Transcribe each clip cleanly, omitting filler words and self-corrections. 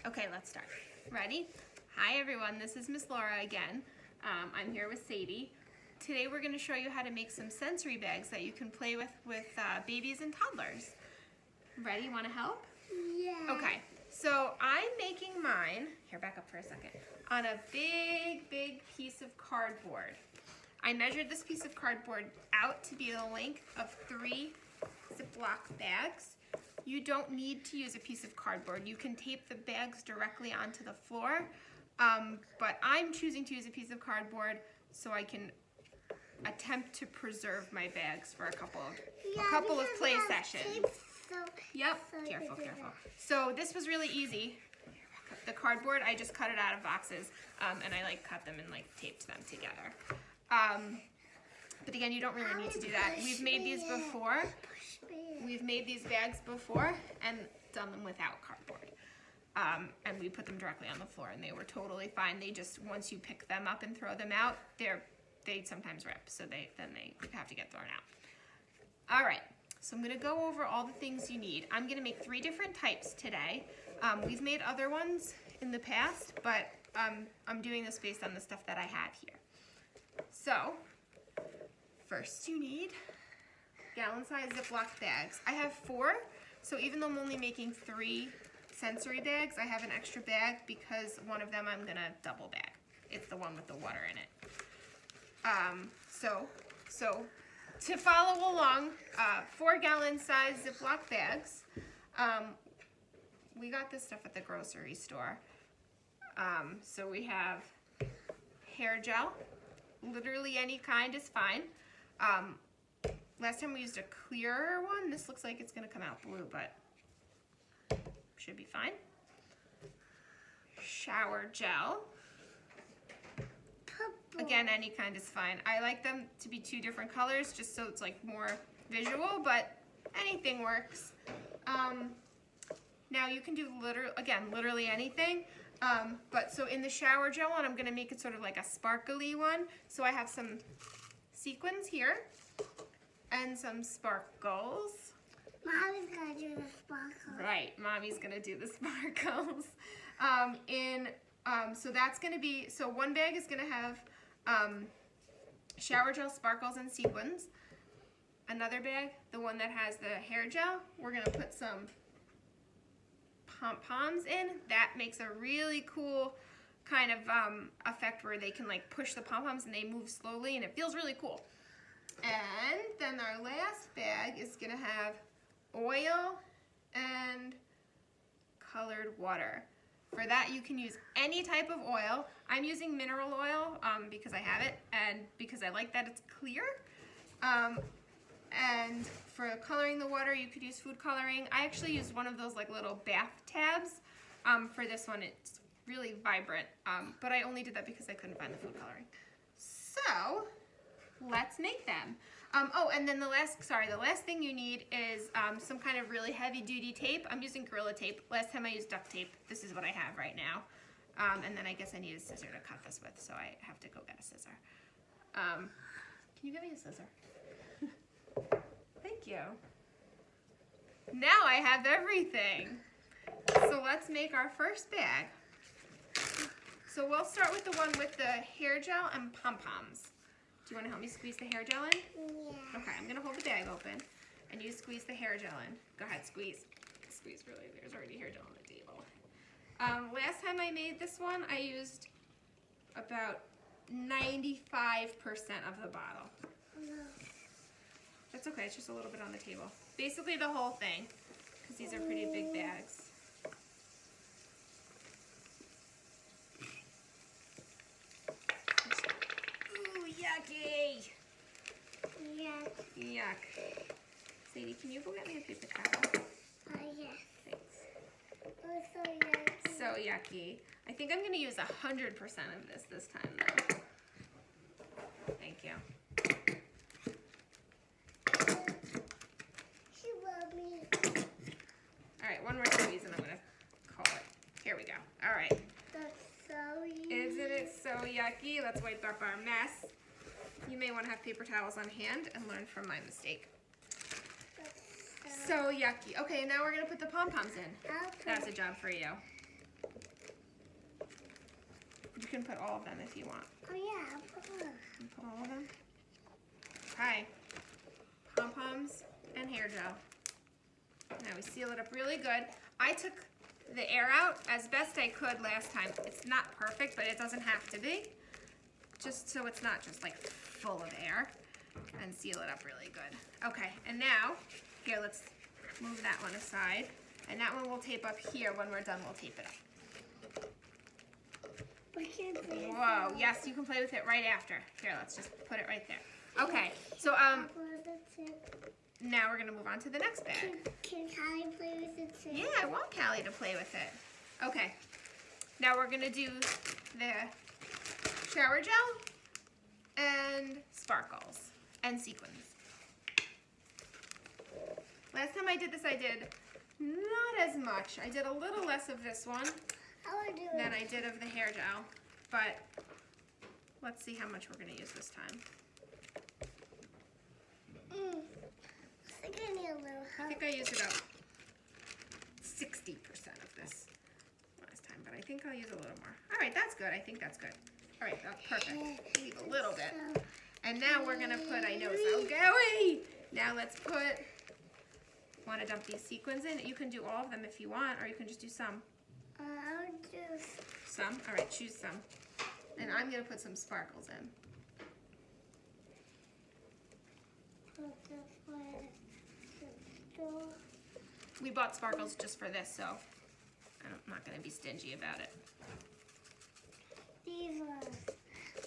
Okay, let's start. Ready? Hi everyone, this is Miss Laura again. I'm here with Sadie. Today we're going to show you how to make some sensory bags that you can play with babies and toddlers. Ready? Want to help? Yeah. Okay, so I'm making mine, here back up for a second, on a big piece of cardboard. I measured this piece of cardboard out to be the length of 3 Ziploc bags. You don't need to use a piece of cardboard. You can tape the bags directly onto the floor, but I'm choosing to use a piece of cardboard so I can attempt to preserve my bags for a couple of play sessions. Yep, careful. So this was really easy. The cardboard, I just cut it out of boxes, and I cut them and taped them together. But again, you don't really need to do that. We've made these before. We've made these bags before and done them without cardboard. And we put them directly on the floor and they were totally fine. They just, once you pick them up and throw them out, they sometimes rip, so then they have to get thrown out. All right, so I'm gonna go over all the things you need. I'm gonna make 3 different types today. We've made other ones in the past, but I'm doing this based on the stuff that I had here. So, first you need gallon-sized Ziploc bags. I have 4, so even though I'm only making 3 sensory bags, I have an extra bag because one of them I'm gonna double bag. It's the one with the water in it. So to follow along, 4 gallon-sized Ziploc bags. We got this stuff at the grocery store. So we have hair gel. Literally any kind is fine. Last time we used a clearer one. This looks like it's gonna come out blue, but should be fine. Shower gel. Purple. Again, any kind is fine. I like them to be 2 different colors just so it's more visual, but anything works. Now you can do literally anything. But so in the shower gel one, I'm gonna make it sort of like a sparkly one. So I have some sequins here and some sparkles. Mommy's gonna do the sparkles. Right, Mommy's gonna do the sparkles. So that's gonna be, so one bag is gonna have shower gel, sparkles, and sequins. Another bag, the one that has the hair gel, we're gonna put some pom-poms in. That makes a really cool kind of effect where they can push the pom-poms and they move slowly and it feels really cool. And then our last bag is gonna have oil and colored water. For that you can use any type of oil. I'm using mineral oil because I have it and because I like that it's clear. And for coloring the water, you could use food coloring. I actually used one of those little bath tabs. For this one, it's really vibrant, but I only did that because I couldn't find the food coloring. So, let's make them. Oh, and then the last thing you need is some kind of really heavy-duty tape. I'm using Gorilla Tape. Last time I used duct tape. This is what I have right now. And then I guess I need a scissor to cut this with, so I have to go get a scissor. Can you give me a scissor? Thank you. Now I have everything. So let's make our first bag. So we'll start with the one with the hair gel and pom-poms. Do you want to help me squeeze the hair gel in? Yeah. Okay, I'm gonna hold the bag open and you squeeze the hair gel in. Go ahead, squeeze. Squeeze really, there's already hair gel on the table. Last time I made this one, I used about 95% of the bottle. No. That's okay, it's just a little bit on the table. Basically the whole thing, because these are pretty big bags. Ooh, yucky! Yuck. Yuck. Sadie, can you go get me a paper towel? Yes. Thanks. Oh, so yucky. So yucky. I think I'm going to use 100% of this time though. Thank you. Alright, one more squeeze and I'm going to call it. Here we go. Alright. That's so yucky. Isn't it so yucky? Let's wipe up our mess. You may want to have paper towels on hand and learn from my mistake. That's So yucky. Okay, now we're going to put the pom-poms in. That's a job for you. You can put all of them if you want. Oh yeah, You put all of them. Okay. Pom-poms and hair gel. Now we seal it up really good. I took the air out as best I could last time. It's not perfect, but it doesn't have to be. Just so it's not just like full of air. And seal it up really good. Okay, and now, here, let's move that one aside. And that one we'll tape up here. When we're done, we'll tape it up. we can play with Whoa, it. yes, you can play with it right after. Here, let's just put it right there. Okay, so now we're gonna move on to the next bag. Can Callie play with it too? Yeah, I want Callie to play with it. Okay, now we're gonna do the shower gel and sparkles and sequins. Last time I did this, I did not as much. I did a little less of this one I would do than it. I did of the hair gel, but let's see how much we're gonna use this time. I think I need a little I help. think I used about 60% of this last time, but I think I'll use a little more. All right, that's good. I think that's good. All right, that's perfect. Leave a little bit. So, And now we're gonna put, I know, so gooey. Now let's put, wanna dump these sequins in? You can do all of them if you want, or you can just do some. I would do Some? All right, choose some. And I'm gonna put some sparkles in. put this one. So, We bought sparkles just for this, so I'm not gonna be stingy about it. these ones.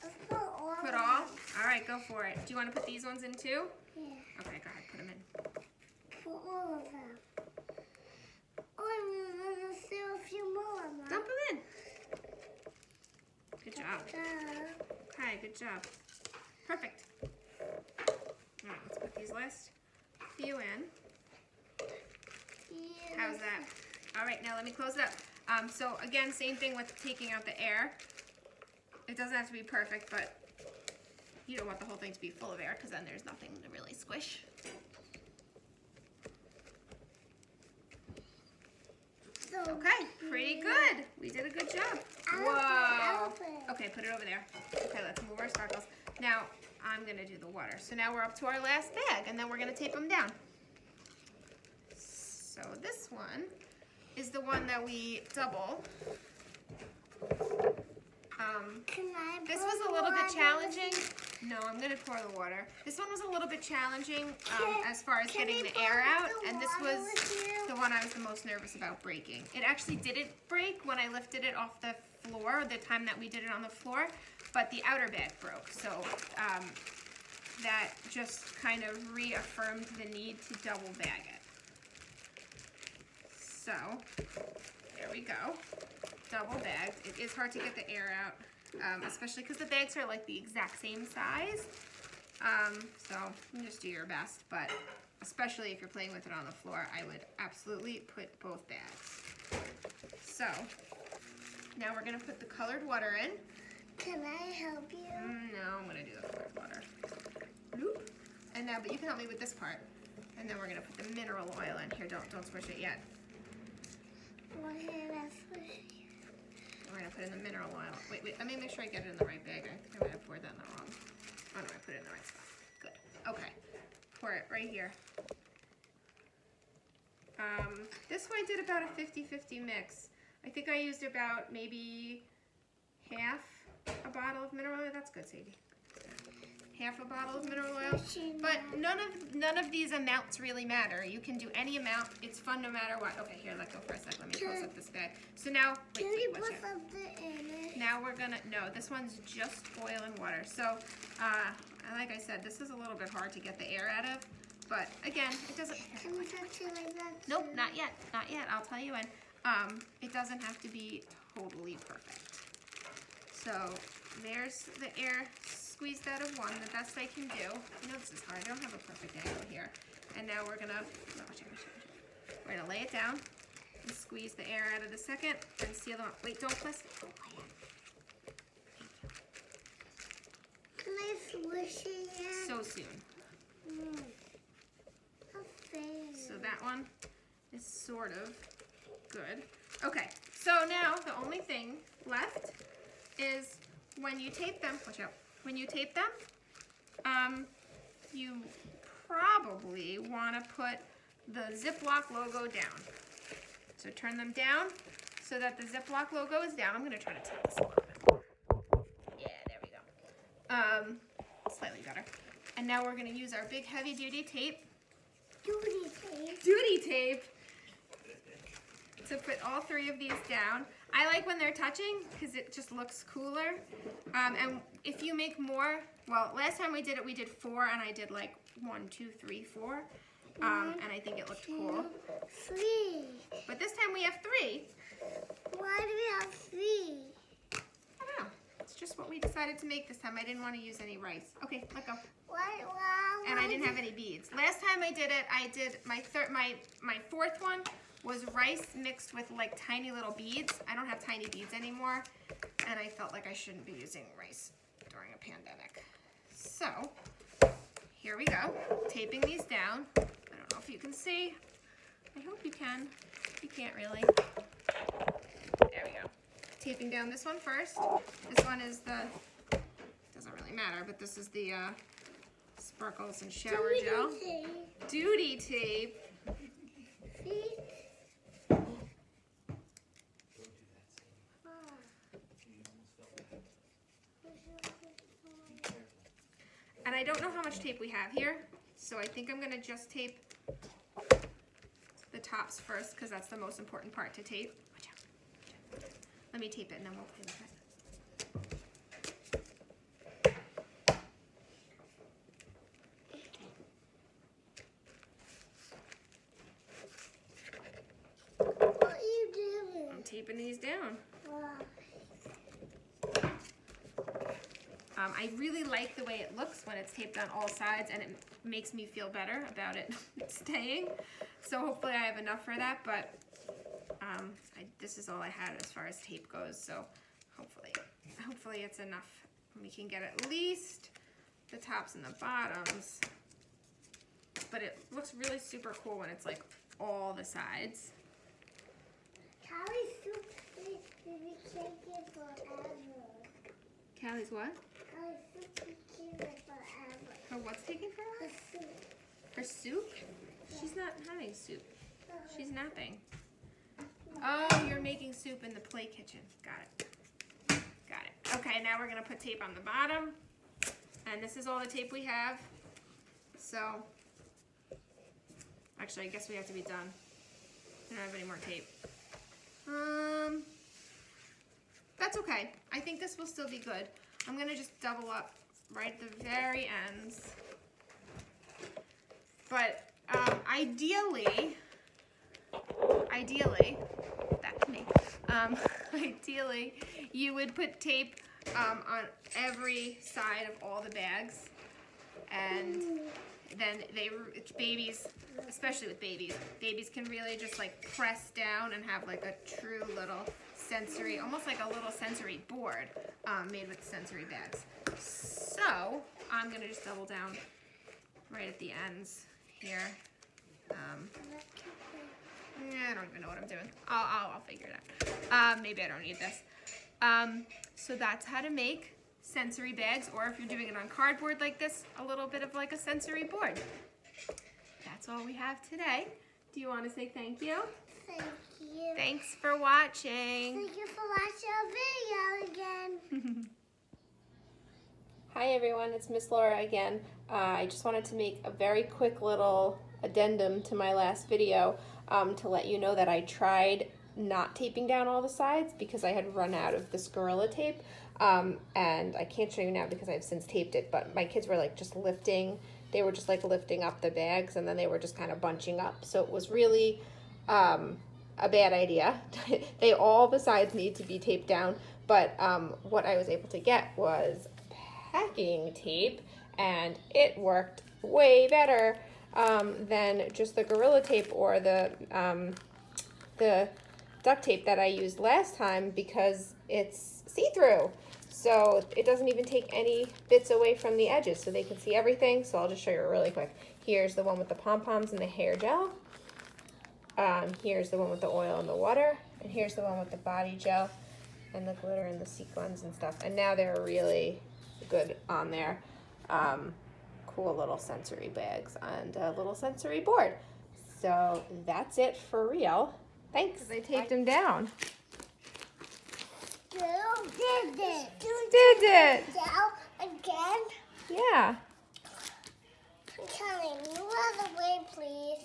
Let's put all. Put of all? them. All right, go for it. Do you wanna put these ones in too? Yeah. Okay, go ahead, put them in. Put all of them. Oh, and then there's still a few more. Mom. Dump them in. Good job. Duh. Okay, good job. Perfect. All right, let's put these last few in. Yeah, How's that? All right, now let me close it up. So again, same thing with taking out the air. It doesn't have to be perfect, but you don't want the whole thing to be full of air because then there's nothing to really squish. So Okay, pretty good. We did a good job. I'll Whoa. put it. Okay, put it over there. Okay, let's move our sparkles. Now, I'm gonna do the water. So now we're up to our last bag, and then we're gonna tape them down. So this one is the one that we double. Can I This pour was the a little bit water? challenging. No, I'm gonna pour the water. This one was a little bit challenging as far as Can getting we the air pour out, the and this water was with you? the one I was the most nervous about breaking. It actually didn't break when I lifted it off the floor, the time that we did it on the floor, but the outer bag broke. So that just kind of reaffirmed the need to double bag it. So there we go, double bagged. It is hard to get the air out, especially because the bags are like the exact same size. So you can just do your best, but especially if you're playing with it on the floor, I would absolutely put both bags. So now we're gonna put the colored water in. Can I help you? No, I'm gonna do the colored water. Bloop. And now, but you can help me with this part. And then we're gonna put the mineral oil in here. Don't squish it yet. Well, here, that's what We're gonna put in the mineral oil. Wait, let me make sure I get it in the right bag. I think I might have poured that in the wrong. Oh no, I put it in the right spot. Good. Okay. Pour it right here. This one I did about a 50-50 mix. I think I used about maybe half a bottle of mineral oil. That's good, Sadie. Half a bottle of mineral oil. But none of these amounts really matter. You can do any amount. It's fun no matter what. Okay, here, let go for a sec. Let me close up this bag. So now, Can you watch put it. something in it? Now we're gonna, no, this one's just oil and water. So, like I said, this is a little bit hard to get the air out of, but again, it doesn't, Can we touch it like that? nope, too? not yet, not yet, I'll tell you when. It doesn't have to be totally perfect. So, there's the air squeezed out of one, the best I can do. You know this is hard, I don't have a perfect angle here. And now we're gonna, we're gonna lay it down and squeeze the air out of the second and seal them up. Wait, don't press. Oh, Can I swish it yet? so soon. How fair. So that one is sort of good. Okay, so now the only thing left is when you tape them, watch out, when you tape them, you probably want to put the Ziploc logo down. So turn them down so that the Ziploc logo is down. I'm going to try to tape this a little bit. Yeah, there we go. Slightly better. And now we're going to use our big heavy duty tape. Duty tape to put all 3 of these down. I like when they're touching because it just looks cooler. And if you make more, well, last time we did it, we did 4, and I did like 1, 2, 3, 4. And I think it looked cool. 3. But this time we have 3. Why do we have 3? I don't know. It's just what we decided to make this time. I didn't want to use any rice. Okay, let go. And I didn't have any beads. Last time I did it, I did my 4th one was rice mixed with like tiny little beads. I don't have tiny beads anymore, and I felt like I shouldn't be using rice during a pandemic. So here we go, taping these down. I don't know if you can see. I hope you can. You can't really. There we go. Taping down this one first. This one is the, doesn't really matter, but this is the sparkles and shower gel. Duty tape. And I don't know how much tape we have here, so I think I'm going to just tape the tops first because that's the most important part to tape. Watch out. Let me tape it and then we'll play with it. What are you doing? I'm taping these down. Wow. I really like the way it looks when it's taped on all sides, and it makes me feel better about it staying. So hopefully I have enough for that, but this is all I had as far as tape goes, so hopefully it's enough. We can get at least the tops and the bottoms, but it looks really super cool when it's like all the sides. Callie's soup is taking forever. Callie's what? Callie's soup is taking forever. Her what's taking forever? Her soup. Her soup? She's not having soup. She's napping. Oh, you're making soup in the play kitchen. Got it. Got it. Okay, now we're going to put tape on the bottom. And this is all the tape we have. So, actually, I guess we have to be done. I don't have any more tape. That's okay. I think this will still be good. I'm going to just double up right at the very ends. But ideally, that's me. Ideally, you would put tape on every side of all the bags, and then babies, especially with babies can really just like press down and have like a true little sensory, almost like a little sensory board made with sensory bags. So I'm gonna just double down right at the ends here. I don't even know what I'm doing. I'll figure it out. Maybe I don't need this. So that's how to make sensory bags, or if you're doing it on cardboard like this, a little bit of like a sensory board. That's all we have today. Do you want to say thank you? Thank you. Thanks for watching. Thank you for watching our video again. Hi everyone, it's Miss Laura again. I just wanted to make a very quick little addendum to my last video to let you know that I tried not taping down all the sides because I had run out of this Gorilla Tape, and I can't show you now because I've since taped it, but my kids were like just lifting, they were just like lifting up the bags, and then they were just kind of bunching up, so it was really a bad idea. All the sides need to be taped down, but what I was able to get was packing tape, and it worked way better than just the Gorilla Tape or the duct tape that I used last time, because it's see-through. So it doesn't even take any bits away from the edges, so they can see everything. So I'll just show you really quick. Here's the one with the pom-poms and the hair gel. Here's the one with the oil and the water. And here's the one with the body gel and the glitter and the sequins and stuff. And now they're really good on there. Cool little sensory bags and a little sensory board. So that's it for real. Thanks. They taped them down. You did it. Did it? Down again. Yeah. Kelly, move out of the way, please.